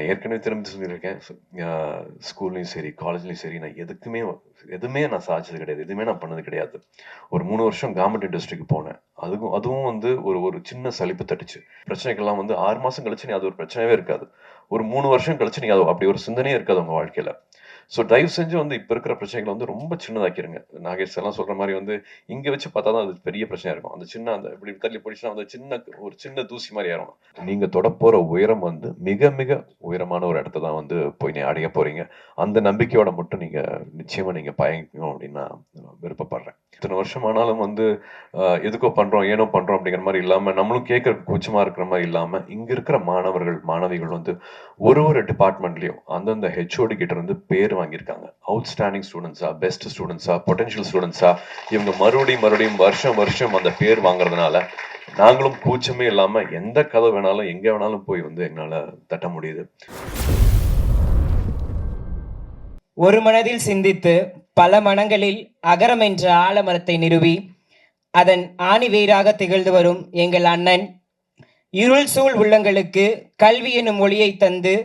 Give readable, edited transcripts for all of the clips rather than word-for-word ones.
நான் ஏற்கனவே திரும்பி சொல்லியிருக்கேன். ஸ்கூல்லையும் சரி, காலேஜ்லையும் சரி, நான் எதுவுமே நான் சாதிச்சது கிடையாது. எதுவுமே நான் பண்ணது கிடையாது. ஒரு 3 வருஷம் கவர்மெண்ட் இண்டஸ்ட்ரிக்கு போனேன். அதுவும் வந்து ஒரு சின்ன சலிப்பு தட்டுச்சு. பிரச்சனைகள்லாம் வந்து 6 மாசம் கழிச்சு நீ அது ஒரு பிரச்சனையாவே இருக்காது. ஒரு 3 வருஷம் கழிச்சு நீங்க அப்படி ஒரு சிந்தனையே இருக்காது உங்க வாழ்க்கையில. ஸோ தயவு செஞ்சு வந்து இப்ப இருக்கிற பிரச்சனைகளை வந்து ரொம்ப சின்னதாக்கிருங்க. நாகேஷ் எல்லாம் சொல்ற மாரி வந்து இங்க வச்சு பார்த்தா தான் அது பெரிய பிரச்சனையா இருக்கும். அந்த இப்படி தள்ளி போயிடுச்சுன்னா அந்த ஒரு சின்ன தூசி மாரி ஆயிரும். நீங்க தொடப்போற உயரம் வந்து மிக மிக உயரமான ஒரு இடத்த தான் வந்து போய் நீ அடைய போறீங்க. அந்த நம்பிக்கையோட மட்டும் நீங்க நிச்சயமா நீங்க பயணிக்கணும் அப்படின்னு நான் விருப்பப்படுறேன். இத்தனை வருஷம் ஆனாலும் வந்து எதுக்கோ பண்றோம், ஏனோ பண்றோம் அப்படிங்கிற மாதிரி இல்லாம, நம்மளும் கேட்கறதுக்கு கூச்சமா இருக்கிற மாதிரி இல்லாம, இங்க இருக்கிற மாணவர்கள், மாணவிகள் வந்து ஒரு டிபார்ட்மெண்ட்லயும் அந்தந்த ஹெச்ஓடி கிட்ட இருந்து பேர் வாங்கியிருக்காங்க. அவுட்ஸ்டாண்டிங் ஸ்டூடெண்ட்ஸா, பெஸ்ட் ஸ்டூடெண்ட்ஸா, பொட்டன்ஷியல் ஸ்டூடெண்ட்ஸா, இவங்க மறுபடியும் வருஷம் அந்த பேர் வாங்குறதுனால நாங்களும் கூச்சமே இல்லாம எந்த கதை வேணாலும் எங்க வேணாலும் போய் வந்து எங்களால தட்ட முடியுது. ஒரு மனதில் சிந்தித்து பல மனங்களில் அகரம் என்ற ஆலமரத்தை நிறுவி அதன் ஆணிவேராக திகழ்ந்து வரும் எங்கள் அண்ணன், இருள் சூழ் உள்ளங்களுக்கு கல்வி எனும் ஒளியை தந்து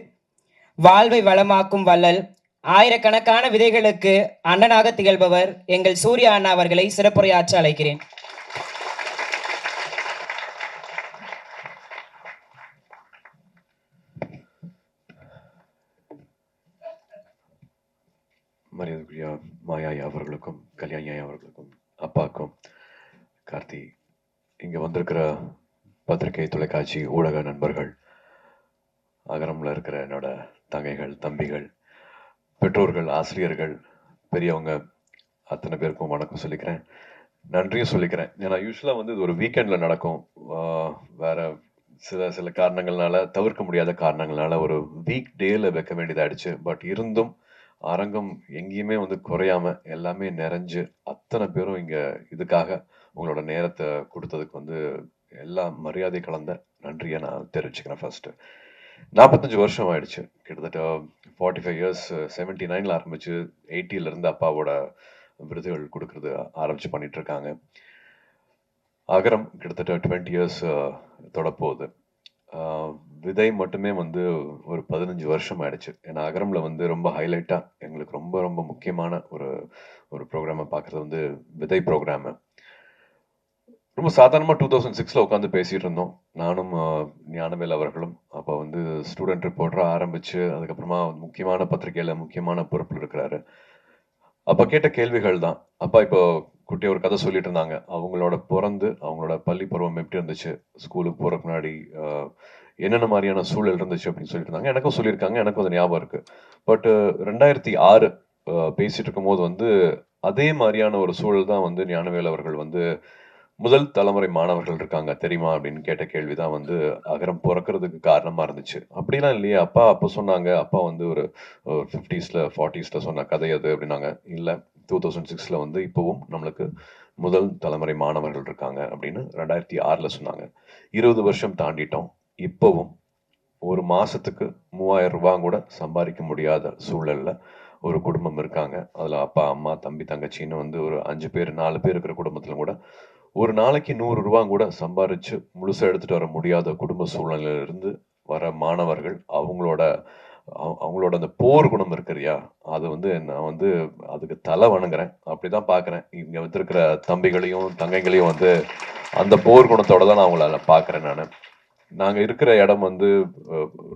வாழ்வை வளமாக்கும் வள்ளல், ஆயிரக்கணக்கான விதைகளுக்கு அண்ணனாக திகழ்பவர் எங்கள் சூர்யா அண்ணா அவர்களை சிறப்புரையாற்ற அழைக்கிறேன். மரியாதைக்குரிய மாயா அவர்களுக்கும், கல்யாணி அவர்களுக்கும், அப்பாக்கும், கார்த்தி, இங்க வந்திருக்கிற பத்திரிகை, தொலைக்காட்சி, ஊடக நண்பர்கள், அகரம்ல இருக்கிற என்னோட தங்கைகள், தம்பிகள், பெற்றோர்கள், ஆசிரியர்கள், பெரியவங்க அத்தனை பேருக்கும் வணக்கம் சொல்லிக்கிறேன். நன்றியும் சொல்லிக்கிறேன். ஏன்னா யூஸ்வலா வந்து இது ஒரு வீக்கெண்ட்ல நடக்கும். வேற சில காரணங்கள்னால, தவிர்க்க முடியாத காரணங்களால ஒரு வீக் டேல வைக்க வேண்டியதாயிடுச்சு. பட் இருந்தும் அரங்கம் எங்கேயுமே வந்து குறையாம எல்லாமே நிறைஞ்சு அத்தனை பேரும் இங்க இதுக்காக உங்களோட நேரத்தை கொடுத்ததுக்கு வந்து எல்லா மரியாதை கலந்த நன்றியை நான் தெரிவிச்சுக்கிறேன். ஃபர்ஸ்ட் 45 வருஷம் ஆயிடுச்சு. கிட்டத்தட்ட 45 இயர்ஸ். 79ல ஆரம்பிச்சு 80ல இருந்து அப்பாவோட விருதுகள் கொடுக்கறது ஆரம்பிச்சு பண்ணிட்டு இருக்காங்க. அகரம் கிட்டத்தட்ட 20 இயர்ஸ் தொடப்போகுது. விதை மட்டுமே வந்து ஒரு 15 வருஷம் ஆயிடுச்சு. ஏன்னா அகரம்ல வந்து ரொம்ப ஹைலைட்டா எங்களுக்கு ரொம்ப ரொம்ப முக்கியமான ஒரு ப்ரோக்ராமை பார்க்கறது வந்து விதை ப்ரோக்ராமு. ரொம்ப சாதாரணமா 2006ல உட்காந்து பேசிட்டு இருந்தோம். நானும் ஞானவேல் அவர்களும். அப்போ வந்து ஸ்டூடெண்ட் ரிப்போர்ட்டரா ஆரம்பிச்சு அதுக்கப்புறமா முக்கியமான பத்திரிகையில முக்கியமான பொறுப்பில் இருக்கிறாரு. அப்ப கேட்ட கேள்விகள் தான். அப்பா இப்போ குட்டியா ஒரு கதை சொல்லிட்டு இருந்தாங்க. அவங்களோட பள்ளி பருவம் எப்படி இருந்துச்சு, ஸ்கூலுக்கு போறதுக்கு முன்னாடி என்னென்ன மாதிரியான சூழல் இருந்துச்சு அப்படின்னு சொல்லிட்டு இருந்தாங்க. எனக்கும் சொல்லியிருக்காங்க. எனக்கும் அது ஞாபகம் இருக்கு. பட் 2006 பேசிட்டு இருக்கும்போது வந்து அதே மாதிரியான ஒரு சூழல் தான் வந்து ஞானவேல் அவர்கள் வந்து முதல் தலைமுறை மாணவர்கள் இருக்காங்க தெரியுமா அப்படின்னு கேட்ட கேள்விதான் வந்து அகரம் பிறக்கிறதுக்கு காரணமா இருந்துச்சு. அப்படிலாம் இல்லையே அப்பா அப்ப சொன்னாங்க. அப்பா வந்து ஒரு 50ஸ்ல 40ஸ்ல சொன்ன கதை அது அப்படின்னாங்க. இல்ல 2006ல வந்து இப்பவும் நம்மளுக்கு முதல் தலைமுறை மாணவர்கள் இருக்காங்க அப்படின்னு 2006ல சொன்னாங்க. 20 வருஷம் தாண்டிட்டோம். இப்பவும் ஒரு மாசத்துக்கு 3000 ரூபாய் கூட சம்பாதிக்க முடியாத சூழல்ல ஒரு குடும்பம் இருக்காங்க. அதுல அப்பா, அம்மா, தம்பி, தங்கச்சின்னு வந்து ஒரு 5 பேர் 4 பேர் இருக்கிற குடும்பத்துல கூட ஒரு நாளைக்கு 100 ரூபாய் கூட சம்பாரிச்சு முழுசா எடுத்துட்டு வர முடியாத குடும்ப சூழ்நிலையில இருந்து வர மாணவர்கள் அவங்களோட அந்த போர் குணம் இருக்கிறியா, அது வந்து நான் வந்து அதுக்கு தலை வணங்குறேன். அப்படிதான் பாக்குறேன். இங்க வந்திருக்கிற தம்பிகளையும் தங்கைகளையும் வந்து அந்த போர் குணத்தோட தான் நான் அவங்கள பாக்குறேன். நாங்க இருக்கிற இடம் வந்து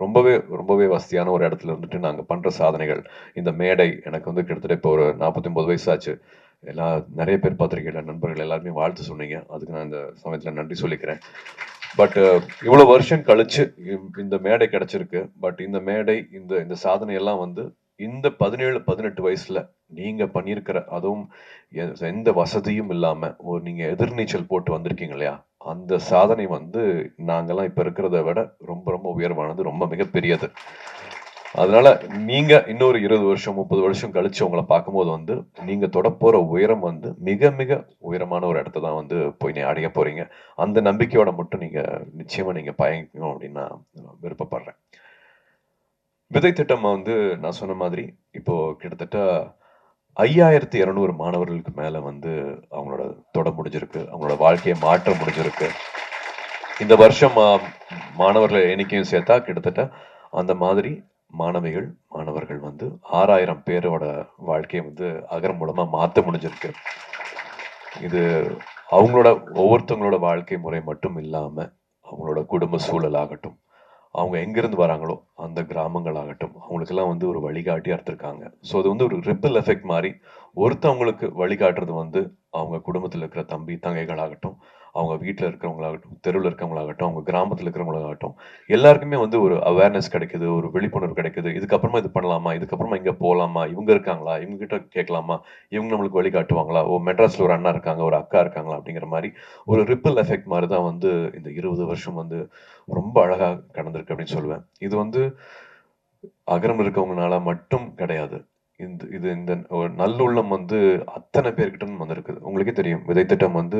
ரொம்பவே ரொம்பவே வசதியான ஒரு இடத்துல இருந்துட்டு நாங்க பண்ற சாதனைகள், இந்த மேடை எனக்கு வந்து கிட்டத்தட்ட இப்போ ஒரு 49 வயசு ஆச்சு. நிறைய பேர் பத்திரிகையில நண்பர்கள் எல்லாருமே வாழ்த்து சொன்னீங்க. அதுக்கு நான் இந்த சமயத்துல நன்றி சொல்லிக்கிறேன். பட் இவ்வளவு வருஷம் கழிச்சு இந்த மேடை கிடைச்சிருக்கு. பட் இந்த மேடை இந்த சாதனை எல்லாம் வந்து இந்த 17-18 வயசுல நீங்க பண்ணியிருக்கிற, அதுவும் எந்த வசதியும் இல்லாம நீங்க எதிர்நீச்சல் போட்டு வந்திருக்கீங்க இல்லையா, அந்த சாதனை வந்து நாங்கெல்லாம் இப்ப இருக்கிறத விட ரொம்ப ரொம்ப உயர்வானது, ரொம்ப மிகப்பெரியது. அதனால நீங்க இன்னொரு 20 வருஷம் 30 வருஷம் கழிச்சு உங்களை பார்க்கும்போது வந்து நீங்க தொடப்போற உயரம் வந்து மிக மிக உயரமான ஒரு இடத்த தான் வந்து போய் நீ அடைய போறீங்க. அந்த நம்பிக்கையோட மட்டும் நீங்க நிச்சயமா நீங்க பயணிக்கணும் அப்படின்னு நான் விருப்பப்படுறேன். விதை திட்டம் வந்து நான் சொன்ன மாதிரி இப்போ கிட்டத்தட்ட 5200 மாணவர்களுக்கு மேல வந்து அவங்களோட தொட முடிஞ்சிருக்கு. அவங்களோட வாழ்க்கையை மாற்ற முடிஞ்சிருக்கு. இந்த வருஷம் மாணவர்கள் எண்ணிக்கையும் சேர்த்தா கிட்டத்தட்ட அந்த மாதிரி மாணவிகள் மாணவர்கள் வந்து 6000 பேரோட வாழ்க்கையை வந்து அகரம் மூலமா மாற்ற முடிஞ்சிருக்கு. இது அவங்களோட ஒவ்வொருத்தவங்களோட வாழ்க்கை முறை மட்டும் இல்லாம அவங்களோட குடும்ப சூழல் ஆகட்டும், அவங்க எங்கிருந்து வராங்களோ அந்த கிராமங்கள் ஆகட்டும், அவங்களுக்கெல்லாம் வந்து ஒரு வழிகாட்டியா இருந்திருக்காங்க. ஸோ அது வந்து ஒரு ரிப்பிள் எஃபெக்ட் மாதிரி ஒருத்தவங்களுக்கு வழிகாட்டுறது வந்து அவங்க குடும்பத்தில் இருக்கிற தம்பி தங்கைகள் ஆகட்டும், அவங்க வீட்டில் இருக்கிறவங்களாகட்டும், தெருவில் இருக்கிறவங்களாகட்டும், அவங்க கிராமத்தில் இருக்கிறவங்களாகட்டும், எல்லாருக்குமே வந்து ஒரு அவேர்னஸ் கிடைக்குது, ஒரு விழிப்புணர்வு கிடைக்குது. இதுக்கப்புறமா இது பண்ணலாமா, இதுக்கப்புறமா இங்கே போகலாமா, இவங்க இருக்காங்களா, இவங்க கிட்ட கேட்கலாமா, இவங்க நம்மளுக்கு வழிகாட்டுவாங்களா, ஓ மெட்ராஸில் ஒரு அண்ணா இருக்காங்க, ஒரு அக்கா இருக்காங்களா அப்படிங்கிற மாதிரி ஒரு ரிப்பிள் எஃபெக்ட் மாதிரி தான் வந்து இந்த 20 வருஷம் வந்து ரொம்ப அழகா கடந்திருக்கு அப்படின்னு சொல்லுவேன். இது வந்து அகரம் இருக்கவங்கனால மட்டும் கிடையாது. இந்த ஒரு நல்லுள்ளம் வந்து அத்தனை பேர்கிட்ட வந்திருக்குது. உங்களுக்கே தெரியும், விதை திட்டம் வந்து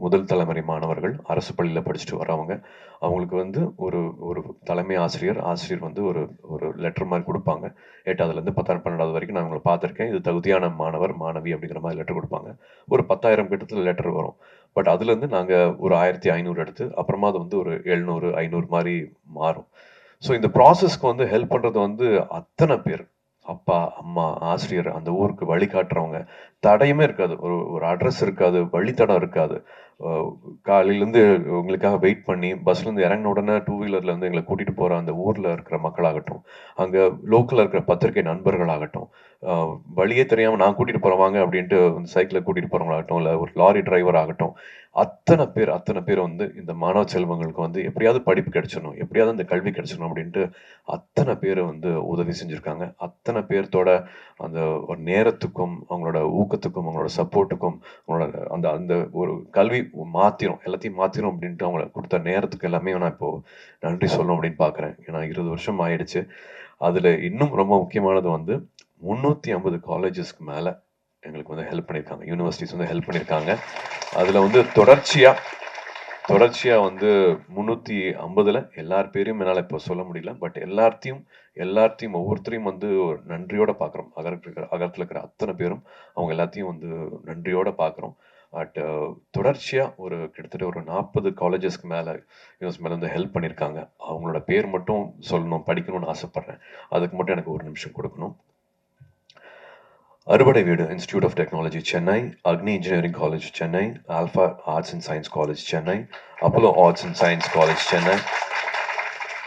முதல் தலைமுறை மாணவர்கள் அரசு பள்ளியில படிச்சுட்டு வரவங்க. அவங்களுக்கு வந்து ஒரு ஒரு தலைமை ஆசிரியர் வந்து ஒரு ஒரு லெட்டர் மாதிரி கொடுப்பாங்க. 8வதுலேருந்து 10ஆவது 12வது வரைக்கும் நான் உங்களை பார்த்துருக்கேன். இது தகுதியான மாணவர், மாணவி அப்படிங்கிற மாதிரி லெட்டர் கொடுப்பாங்க. ஒரு 10,000 கிட்டத்தில் லெட்டர் வரும். பட் அதுலேருந்து நாங்கள் ஒரு 1500 எடுத்து அப்புறமா அது வந்து ஒரு 700, 500 மாதிரி மாறும். ஸோ இந்த ப்ராசஸ்க்கு வந்து ஹெல்ப் பண்ணுறது வந்து அத்தனை பேர், அப்பா, அம்மா, ஆசிரியர், அந்த ஊருக்கு வழிகாட்டுறவங்க, தடையுமே இருக்காது. ஒரு ஒரு அட்ரஸ் இருக்காது, வழித்தடம் இருக்காது. காலையிலேருந்து உங்களுக்காக வெயிட் பண்ணி பஸ்லேருந்து இறங்கின உடனே டூ வீலர்லேருந்து எங்களை கூட்டிகிட்டு போகிற அந்த ஊரில் இருக்கிற மக்களாகட்டும், அங்கே லோக்கலில் இருக்கிற பத்திரிகை நண்பர்களாகட்டும், வழியே தெரியாமல் நான் கூட்டிகிட்டு போகிறேன் வாங்க அப்படின்ட்டு சைக்கிளில் கூட்டிகிட்டு போகிறவங்களாகட்டும், இல்லை ஒரு லாரி டிரைவர் ஆகட்டும், அத்தனை பேர் வந்து இந்த மாணவ செல்வங்களுக்கு வந்து எப்படியாவது படிப்பு கிடைச்சிடணும், எப்படியாவது அந்த கல்வி கிடைச்சிடணும் அப்படின்ட்டு அத்தனை பேர் வந்து உதவி செஞ்சுருக்காங்க. அத்தனை பேர்த்தோட அந்த ஒரு நேரத்துக்கும், அவங்களோட ஊக்கத்துக்கும், அவங்களோட சப்போர்ட்டுக்கும், அவங்களோட அந்த அந்த ஒரு கல்வி மாற்றிடும், எல்லாத்தையும் மாற்றிடும் அப்படின்ட்டு அவங்கள கொடுத்த நேரத்துக்கு எல்லாமே நான் இப்போது நன்றி சொல்லணும் அப்படின்னு பார்க்குறேன். ஏன்னா 20 வருஷம் ஆயிடுச்சு. அதில் இன்னும் ரொம்ப முக்கியமானது வந்து 350 காலேஜஸ்க்கு மேலே எங்களுக்கு வந்து ஹெல்ப் பண்ணியிருக்காங்க. யூனிவர்சிட்டிஸ் வந்து ஹெல்ப் பண்ணியிருக்காங்க. அதில் வந்து தொடர்ச்சியாக வந்து 350ல் எல்லார் பேரையும் என்னால் இப்போ சொல்ல முடியல. பட் எல்லாத்தையும் ஒவ்வொருத்தரையும் வந்து ஒரு நன்றியோட பார்க்குறோம். அகரத்தில் இருக்கிற அத்தனை பேரும் அவங்க எல்லாத்தையும் வந்து நன்றியோட பார்க்குறோம். பட் தொடர்ச்சியாக ஒரு கிட்டத்தட்ட ஒரு 40 காலேஜஸ்க்கு மேலே யூனிவர்சிட்டி மேலே வந்து ஹெல்ப் பண்ணியிருக்காங்க. அவங்களோட பேர் மட்டும் சொல்லணும், படிக்கணும்னு ஆசைப்பட்றேன். அதுக்கு மட்டும் எனக்கு ஒரு நிமிஷம் கொடுக்கணும். அறுபடை வீடு institute of technology Chennai, Agni engineering college Chennai, alpha arts and science college Chennai, Apollo arts and science college Chennai,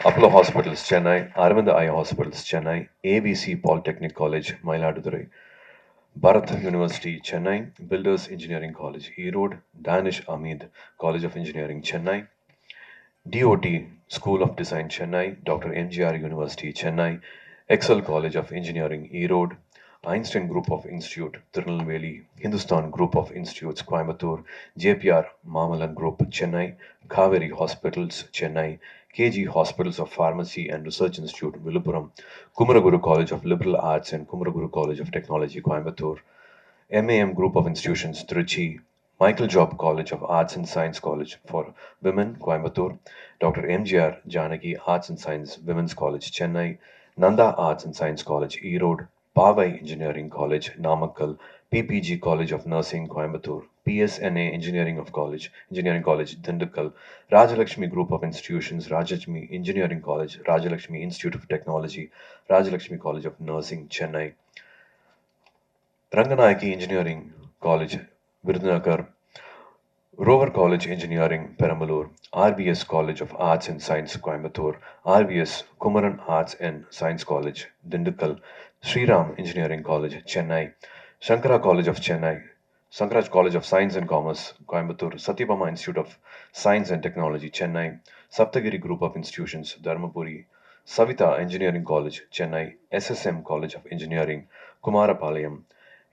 Apollo hospitals Chennai, Aravind eye hospitals Chennai, ABC polytechnic college Mayiladuthurai, Bharath university Chennai, builders engineering college Erode, Dhanish Ahmed college of engineering Chennai, DOT school of design Chennai, doctor MGR university Chennai, Excel college of engineering Erode, Einstein Group of Institute, Tirunelveli, Hindustan Group of Institutes, Coimbatore, JPR Mamalan Group, Chennai, Kaveri Hospitals, Chennai, KG Hospitals of Pharmacy and Research Institute, Viluppuram, Kumaraguru College of Liberal Arts and Kumaraguru College of Technology, Coimbatore, MAM Group of Institutions, Trichy, Michael Job College of Arts and Science College for Women, Coimbatore, Dr. MGR Janaki Arts and Science Women's College, Chennai, Nanda Arts and Science College, Erode, Pavai Engineering College, Namakkal, PPG College of Nursing, Coimbatore, PSNA Engineering College, Dindigul, Rajalakshmi Group of Institutions, Rajalakshmi Engineering College, Rajalakshmi Institute of Technology, Rajalakshmi College of Nursing, Chennai, Ranganayaki Engineering College, Virudhunagar, Rover College Engineering, Perambalur, RBS College of Arts and Science, Coimbatore, RBS Kumaran Arts and Science College, Dindigul, Sriram Engineering College, Chennai, Shankara College of Chennai, Shankaraj College of Science and Commerce, Coimbatore, Satyabama Institute of Science and Technology, Chennai, Saptagiri Group of Institutions, Dharmapuri, Savita Engineering College, Chennai, SSM College of Engineering, Kumarapalayam,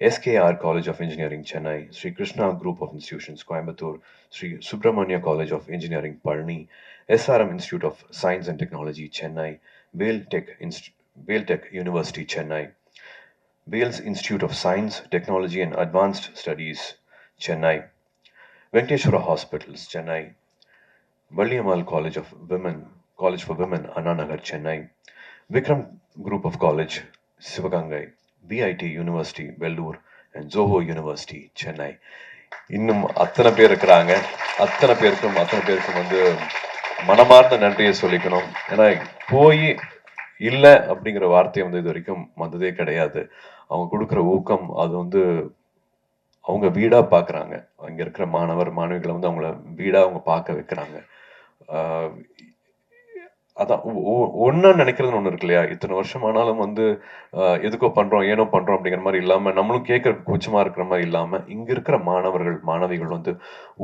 SKR College of Engineering, Chennai, Sri Krishna Group of Institutions, Coimbatore, Sri Subramania College of Engineering, Palani, SRM Institute of Science and Technology, Chennai, Vale Tech University, Chennai, Wales Institute of Science, Technology and Advanced Studies, Chennai, Venkateshwara Hospitals, Chennai, Valliammal College for Women, Anna Nagar, Chennai, Vikram Group of College, Sivagangai, VIT University, Vellore, and Zoho University, Chennai. இன்னும் அத்தனை பேர் இருக்கிறாங்க. அத்தனை பேருக்கும் வந்து மனமார்ந்த நன்றியை சொல்லிக்கணும். ஏன்னா போய் இல்லை அப்படிங்கிற வார்த்தையை வந்து இது வரைக்கும் வந்ததே கிடையாது. அவங்க கொடுக்குற ஊக்கம் அது வந்து அவங்க வீடா பார்க்குறாங்க. அங்க இருக்கிற மாணவர், மாணவிகள வந்து அவங்கள வீடா அவங்க பார்க்க வைக்கிறாங்க. ஆ அதான் ஒண்ணா நினைக்கிறதுன்னு ஒண்ணு இருக்கு இல்லையா? இத்தனை வருஷம் ஆனாலும் வந்து எதுக்கோ பண்றோம், ஏனோ பண்றோம் அப்படிங்கிற மாரி இல்லாம, நம்மளும் கேட்கறதுக்கு கூச்சமா இருக்கிற மாரி இல்லாம, இங்க இருக்கிற மாணவர்கள், மாணவிகள் வந்து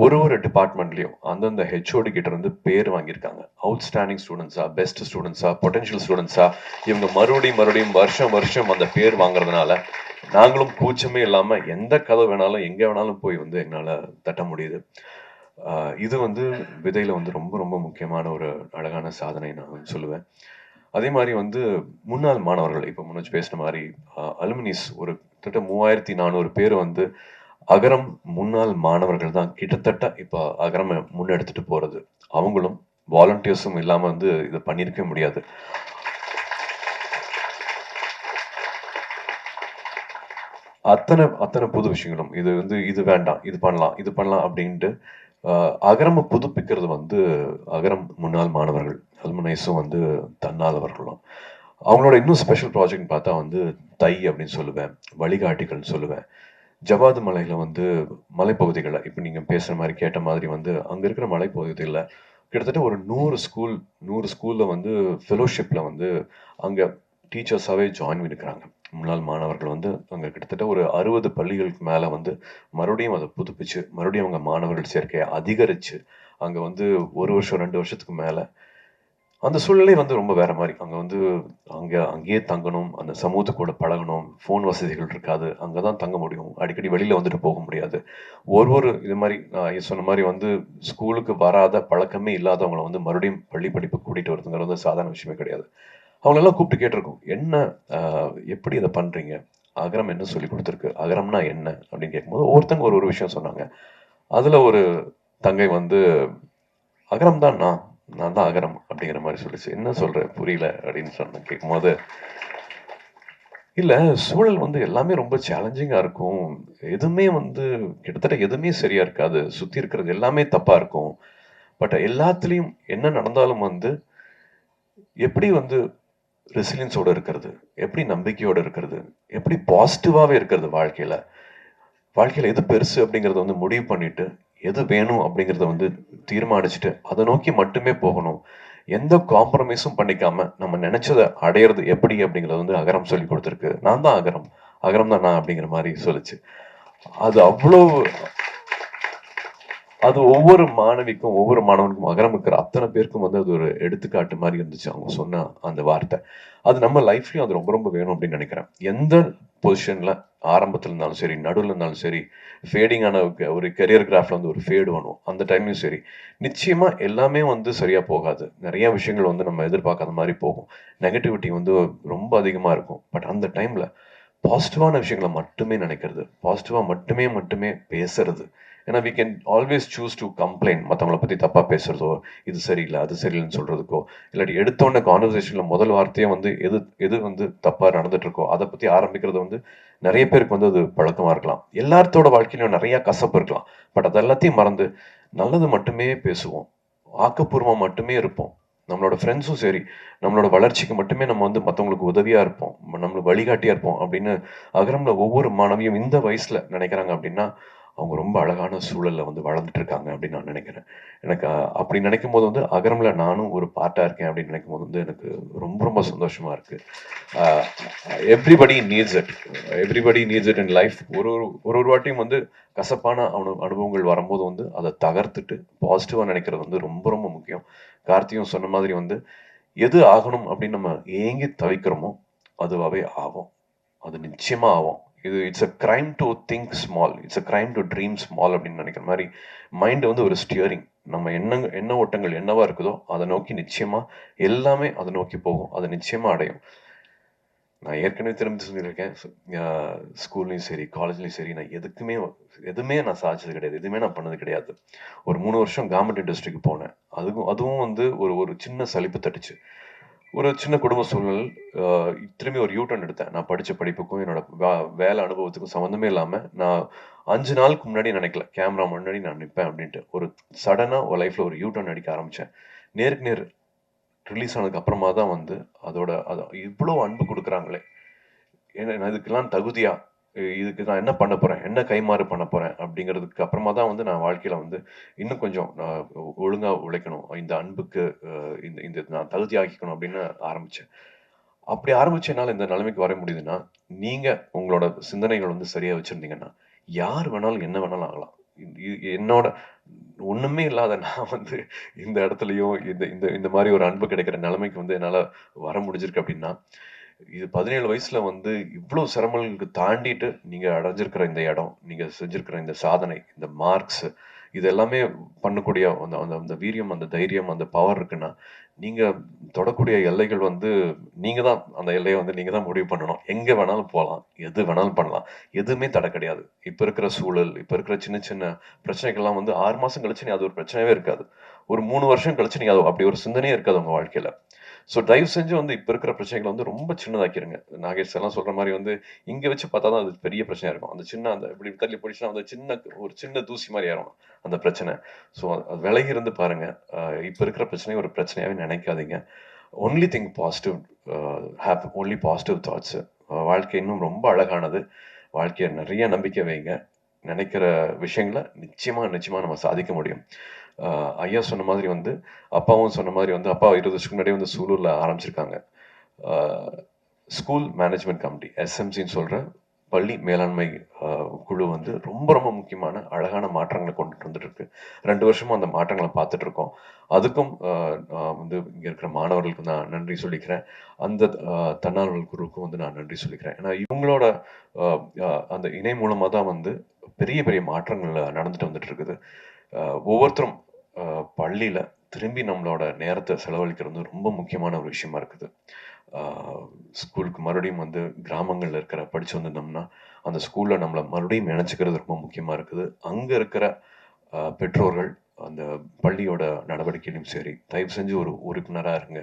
ஒரு டிபார்ட்மெண்ட்லயும் அந்தந்த ஹெச்ஓடி கிட்ட இருந்து பேர் வாங்கியிருக்காங்க. அவுட்ஸ்டாண்டிங் ஸ்டூடண்ட்ஸா, பெஸ்ட் ஸ்டூடண்ட்ஸா, பொட்டன்ஷியல் ஸ்டூடண்ட்ஸா, இவங்க மறுபடியும் வருஷம் வருஷம் அந்த பேர் வாங்குறதுனால, நாங்களும் கூச்சமே இல்லாம எந்த கதவு வேணாலும், எங்க வேணாலும் போய் வந்து எங்களால தட்ட முடியுது. இது வந்து விதையில வந்து ரொம்ப ரொம்ப முக்கியமான ஒரு அழகான சாதனை நான் சொல்லுவேன். அதே மாரி வந்து முன்னாள் மாணவர்கள், இப்ப முன்னாடி பேசின மாரி அலுமினிஸ் ஒரு கிட்டத்தட்ட 3400 பேர் வந்து அகரம் முன்னாள் மாணவர்கள் தான் கிட்டத்தட்ட இப்ப அகரம் முன்னெடுத்துட்டு போறது. அவங்களும் வாலண்டியர்ஸும் இல்லாம வந்து இதை பண்ணியிருக்கவே முடியாது. அத்தனை அத்தனை புது விஷயங்களும் இது வந்து இது வேண்டாம், இது பண்ணலாம் அப்படின்ட்டு அகரம புதுப்பிக்கிறது வந்து அகரம் முன்னாள் மாணவர்கள் அல்முனைஸும் வந்து தன்னாதவர்களும். அவங்களோட இன்னும் ஸ்பெஷல் ப்ராஜெக்ட் பார்த்தா வந்து தை அப்படின்னு சொல்லுவேன், வழிகாட்டிகள்னு சொல்லுவேன். ஜவாது மலையில வந்து மலைப்பகுதிகளில் இப்போ நீங்க பேசுற மாதிரி கேட்ட மாதிரி வந்து அங்க இருக்கிற மலைப்பகுதிகளில் கிட்டத்தட்ட ஒரு 100 ஸ்கூல்ல வந்து ஃபெலோஷிப்ல வந்து அங்க டீச்சர்ஸாவே ஜாயின் பண்ணிக்கிறாங்க. முன்னாள் மாணவர்கள் வந்து அங்க கிட்டத்தட்ட ஒரு 60 பள்ளிகளுக்கு மேல வந்து மறுபடியும் அதை புதுப்பிச்சு மறுபடியும் அவங்க மாணவர்கள் சேர்க்கையை அதிகரிச்சு அங்க வந்து 1 வருஷம் 2 வருஷத்துக்கு மேல அந்த சூழ்நிலை வந்து ரொம்ப வேற மாதிரி. அங்க வந்து அங்கேயே தங்கணும், அந்த சமூகத்து கூட பழகணும், ஃபோன் வசதிகள் இருக்காது, அங்கதான் தங்க முடியும், அடிக்கடி வெளியில வந்துட்டு போக முடியாது. இது மாதிரி சொன்ன மாதிரி வந்து ஸ்கூலுக்கு வராத பழக்கமே இல்லாதவங்களை வந்து மறுபடியும் பள்ளி படிப்பு கூட்டிட்டு வருதுங்கிறது வந்து சாதாரண விஷயமே கிடையாது. அவங்களெல்லாம் கூப்பிட்டு கேட்டிருக்கோம், என்ன எப்படி இதை பண்றீங்க, அகரம் என்ன சொல்லி கொடுத்துருக்கு, அகரம்னா என்ன அப்படின்னு கேட்கும்போது ஒவ்வொருத்தங்க ஒரு விஷயம் சொன்னாங்க. அதுல ஒரு தங்கை வந்து அகரம் தான் நான் தான் அகரம் அப்படிங்கிற மாதிரி சொல்லிச்சு. என்ன சொல்ற புரியல அப்படின்னு சொன்ன கேட்கும்போது, இல்ல சூழல் வந்து எல்லாமே ரொம்ப சேலஞ்சிங்கா இருக்கும். எதுவுமே வந்து கிட்டத்தட்ட எதுவுமே சரியா இருக்காது. சுத்தி இருக்கிறது எல்லாமே தப்பா இருக்கும். பட் எல்லாத்துலயும் என்ன நடந்தாலும் வந்து எப்படி வந்து ரெசிலியன்ஸோட இருக்கிறது, எப்படி நம்பிக்கையோட இருக்கிறது, எப்படி பாசிட்டிவாவே இருக்கிறது வாழ்க்கையில. வாழ்க்கையில எது பெருசு அப்படிங்கறத வந்து முடிவு பண்ணிட்டு, எது வேணும் அப்படிங்கறத வந்து தீர்மானிச்சுட்டு, அதை நோக்கி மட்டுமே போகணும். எந்த காம்ப்ரமைஸும் பண்ணிக்காம நம்ம நினைச்சதை அடையிறது எப்படி அப்படிங்கறத வந்து அகரம் சொல்லி கொடுத்துருக்கு. நான் தான் அகரம், அகரம் தான் நான் அப்படிங்கிற மாதிரி சொல்லுச்சு. அது அவ்வளவு அது ஒவ்வொரு மாணவிக்கும் ஒவ்வொரு மாணவனுக்கும் அகரம் இருக்கிற அத்தனை பேருக்கும் வந்து அது ஒரு எடுத்துக்காட்டு மாதிரி இருந்துச்சு அவங்க சொன்ன அந்த வார்த்தை. அது நம்ம லைஃப்லயும் அது ரொம்ப ரொம்ப வேணும் அப்படின்னு நினைக்கிறேன். எந்த பொசிஷன்ல ஆரம்பத்துல இருந்தாலும் சரி, நடுவில் இருந்தாலும் சரி, ஃபேடிங்கான ஒரு கெரியர் கிராஃப்ல வந்து ஒரு ஃபேடு வேணும், அந்த டைம்லயும் சரி, நிச்சயமா எல்லாமே வந்து சரியா போகாது. நிறைய விஷயங்கள் வந்து நம்ம எதிர்பார்க்காத மாதிரி போகும். நெகட்டிவிட்டி வந்து ரொம்ப அதிகமா இருக்கும். பட் அந்த டைம்ல பாசிட்டிவான விஷயங்களை மட்டுமே நினைக்கிறது, பாசிட்டிவா மட்டுமே மட்டுமே பேசுறது. ஏன்னா we can always choose to complaint, மற்றவங்களை பத்தி தப்பா பேசுறதோ, இது சரியில்லை அது சரியில்லைன்னு சொல்றதுக்கோ, இல்லாட்டி எடுத்தோடனே கான்வர்சேஷன்ல முதல் வார்த்தையே வந்து எது எது வந்து தப்பா நடந்துட்டு இருக்கோ அதை பத்தி ஆரம்பிக்கிறது வந்து நிறைய பேருக்கு வந்து அது பழக்கமா இருக்கலாம். எல்லாத்தோட வாழ்க்கையிலும் நிறைய கசப்பு இருக்கலாம். பட் அது எல்லாத்தையும் மறந்து நல்லது மட்டுமே பேசுவோம், ஆக்கப்பூர்வமா மட்டுமே இருப்போம். நம்மளோட ஃப்ரெண்ட்ஸும் சரி, நம்மளோட வளர்ச்சிக்கு மட்டுமே நம்ம வந்து மற்றவங்களுக்கு உதவியா இருப்போம், நம்மளுக்கு வழிகாட்டியா இருப்போம் அப்படின்னு அகரம்ல ஒவ்வொரு மாணவியும் இந்த வயசுல நினைக்கிறாங்க அப்படின்னா அவங்க ரொம்ப அழகான சூழல்ல வந்து வளர்ந்துட்டு இருக்காங்க அப்படின்னு நான் நினைக்கிறேன். எனக்கு அப்படி நினைக்கும் போது வந்து அகரம்ல நானும் ஒரு பார்ட்டா இருக்கேன் அப்படின்னு நினைக்கும் போது வந்து எனக்கு ரொம்ப ரொம்ப சந்தோஷமா இருக்கு. Everybody needs it, everybody needs it in life. ஒரு வாட்டியும் வந்து கசப்பான அனுபவங்கள் வரும்போது வந்து அதை தகர்த்துட்டு பாசிட்டிவா நினைக்கிறது வந்து ரொம்ப ரொம்ப முக்கியம். கார்த்தியும் சொன்ன மாதிரி வந்து எது ஆகணும் அப்படின்னு நம்ம ஏங்கி தவிக்கிறோமோ அதுவாகவே ஆகும். அது நிச்சயமா ஆகும். It's a crime to think small, it's a crime to dream small அப்படின்னு நினைக்கிற மாதிரி மைண்ட் வந்து ஒரு ஸ்டியரிங். நம்ம எண்ண ஓட்டங்கள் என்னவா இருக்குதோ அதை நோக்கி நிச்சயமா எல்லாமே அதை நோக்கி போகும், அதை நிச்சயமா அடையும். நான் ஏற்கனவே திரும்பி சொல்லியிருக்கேன், ஸ்கூல்லையும் சரி காலேஜ்லையும் சரி நான் எதுவுமே நான் சாதிச்சது கிடையாது, எதுவுமே நான் பண்ணது கிடையாது. ஒரு 3 வருஷம் கவர்மெண்ட் இண்டஸ்ட்ரிக்கு போனேன். அதுவும் வந்து ஒரு சின்ன சலிப்பு தட்டுச்சு. ஒரு சின்ன குடும்ப சூழல். திரும்பி ஒரு யூட்டர்ன் எடுத்தேன். நான் படித்த படிப்புக்கும் என்னோட வேலை அனுபவத்துக்கும் சம்மந்தமே இல்லாமல் நான் 5 நாளுக்கு முன்னாடி நினைக்கல கேமரா முன்னாடி நான் நிற்பேன் அப்படின்ட்டு. ஒரு சடனாக ஒரு லைஃப்பில் ஒரு யூட்டர்ன் அடிக்க ஆரம்பித்தேன். நேருக்கு நேர் ரிலீஸ் ஆனதுக்கு அப்புறமா தான் வந்து அது இவ்வளோ அன்பு கொடுக்குறாங்களே, ஏன்னா நான் இதுக்கெல்லாம் தகுதியா, இதுக்கு நான் என்ன பண்ண போறேன், என்ன கைமாறு பண்ண போறேன் அப்படிங்கிறதுக்கு அப்புறமா தான் வந்து நான் வாழ்க்கையில வந்து இன்னும் கொஞ்சம் நான் ஒழுங்கா உழைக்கணும், இந்த அன்புக்கு இந்த இந்த நான் தகுதியாக்கிக்கணும் அப்படின்னு ஆரம்பிச்சேன். அப்படி ஆரம்பிச்ச என்னால இந்த நிலைமைக்கு வர முடியுதுன்னா, நீங்க உங்களோட சிந்தனைகள் வந்து சரியா வச்சிருந்தீங்கன்னா, யார் வேணாலும் என்ன வேணாலும் ஆகலாம். என்னோட ஒண்ணுமே இல்லாத நான் வந்து இந்த இடத்துலயும் இந்த இந்த இந்த மாரி ஒரு அன்பு கிடைக்கிற நிலைமைக்கு வந்து என்னால வர முடிஞ்சிருக்கு அப்படின்னா, இது 17 வயசுல வந்து இவ்ளோ சிரமங்களுக்கு தாண்டிட்டு நீங்க அடைஞ்சிருக்கிற இந்த இடம், நீங்க செஞ்சிருக்கிற இந்த சாதனை, இந்த மார்க்ஸ், இது எல்லாமே பண்ணக்கூடிய அந்த அந்த அந்த வீரியம், அந்த தைரியம், அந்த பவர் இருக்குன்னா, நீங்க தொடக்கூடிய எல்லைகள் வந்து நீங்க தான் அந்த எல்லைய வந்து நீங்க தான் முடிவு பண்ணணும். எங்க வேணாலும் போலாம். எது வேணாலும் பண்ணலாம். எதுவுமே தடை கிடையாது. இப்ப இருக்கிற சூழல், இப்ப இருக்கிற சின்ன சின்ன பிரச்சனைகள்லாம் வந்து 6 மாசம் கழிச்சு அது ஒரு பிரச்சனையாவே இருக்காது. ஒரு 3 வருஷம் கழிச்சு நீங்க அப்படி ஒரு சிந்தனையே இருக்காது உங்க வாழ்க்கையில. ஸோ தயவு செஞ்சு வந்து இப்ப இருக்கிற பிரச்சனைகள வந்து ரொம்ப சின்னதாக்கிருங்க. நாகேஷ் எல்லாம் சொல்ற மாரி வந்து இங்க வச்சு பார்த்தா தான் அது பெரிய பிரச்சனையா இருக்கும். அந்த சின்ன அந்த இப்படி தள்ளி போயிடுச்சுன்னா அந்த ஒரு சின்ன தூசி மாரி ஆயிரும் அந்த பிரச்சனை. ஸோ அது விலகி இருந்து பாருங்க. இப்ப இருக்கிற பிரச்சனைய ஒரு பிரச்சனையாவே நினைக்காதீங்க. Only think positive. Have only positive thoughts. வாழ்க்கை இன்னும் ரொம்ப அழகானது. வாழ்க்கைய நெறைய நம்பிக்கை வைங்க. நினைக்கிற விஷயங்கள நிச்சயமா, நிச்சயமா நம்ம சாதிக்க முடியும். ஐயா சொன்ன மாதிரி வந்து, அப்பாவும் சொன்ன மாதிரி வந்து, அப்பா 20 வருஷத்துக்கு முன்னாடியே வந்து சூலூர்ல ஆரம்பிச்சிருக்காங்க. அ ஸ்கூல் மேனேஜ்மென்ட் கமிட்டி, எஸ்எம்சின்னு சொல்ற பள்ளி மேலாண்மை குழு வந்து ரொம்ப ரொம்ப முக்கியமான அழகான மாற்றங்கள கொண்டுட்டு வந்துட்டு இருக்கு. 2 வருஷமா அந்த மாற்றங்கள பார்த்துட்டு இருக்கோம். அதுக்கும் நான் வந்து இங்க இருக்கிற மாணவர்களுக்கு நான் நன்றி சொல்லிக்கிறேன். அந்த தன்னார்வலர் குழுவுக்கும் வந்து நான் நன்றி சொல்லிக்கிறேன். ஏன்னா இவங்களோட அ அ அந்த இணை மூலமா தான் வந்து பெரிய பெரிய மாற்றங்கள் நடந்துட்டு வந்துட்டு இருக்குது. ஒவ்வொருத்தரும் பள்ளியில திரும்பி நம்மளோட நேரத்த செலவழிக்கிறது வந்து ரொம்ப முக்கியமான ஒரு விஷயமா இருக்குது. ஸ்கூலுக்கு மறுபடியும் வந்து கிராமங்கள்ல இருக்கிற படிச்சு வந்திருந்தோம்னா, அந்த ஸ்கூல்ல நம்மள மறுபடியும் இணைச்சுக்கிறது ரொம்ப முக்கியமா இருக்குது. அங்க இருக்கிற பெற்றோர்கள் அந்த பள்ளியோட நடவடிக்கையிலும் சரி, தயவு செஞ்சு ஒரு உறுப்பினரா இருங்க.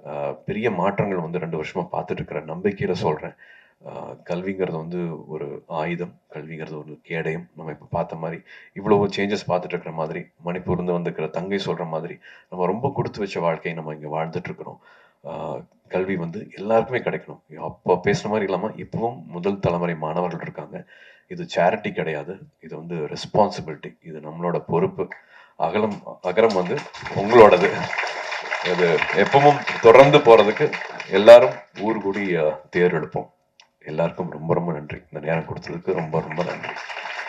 அ பெரிய மாற்றங்கள் வந்து 2 வருஷமா பார்த்துட்டு இருக்கிற நம்பிக்கையில சொல்றேன். அ கல்விங்கிறது வந்து ஒரு ஆயுதம். கல்விங்கிறது ஒரு கேடயம். நம்ம இப்ப பார்த்த மாரி, இவ்வளவு சேஞ்சஸ் பார்த்துட்டு இருக்கிற மாதிரி, மணிப்பூர்லேருந்து வந்திருக்கிற தங்கை சொல்ற மாதிரி, நம்ம ரொம்ப குடுத்து வச்ச வாழ்க்கைய நம்ம இங்க வாழ்ந்துட்டு இருக்கிறோம். அ கல்வி வந்து எல்லாருக்குமே கிடைக்கணும். அப்ப பேசுன மாரி இல்லாம, இப்பவும் முதல் தலைமுறை மாணவர்கள் இருக்காங்க. இது சேரிட்டி கிடையாது. இது வந்து ரெஸ்பான்சிபிலிட்டி. இது நம்மளோட பொறுப்பு. அகலம் அகரம் வந்து உங்களோடது. அது எப்பவும் தொடர்ந்து போறதுக்கு எல்லாரும் ஊர் கூடி தேர் எடுப்போம். எல்லாருக்கும் ரொம்ப ரொம்ப நன்றி. இந்த நேரம் கொடுத்ததுக்கு ரொம்ப ரொம்ப நன்றி.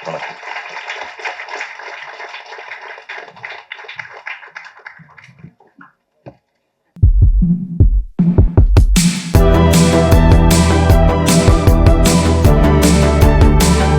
வணக்கம்.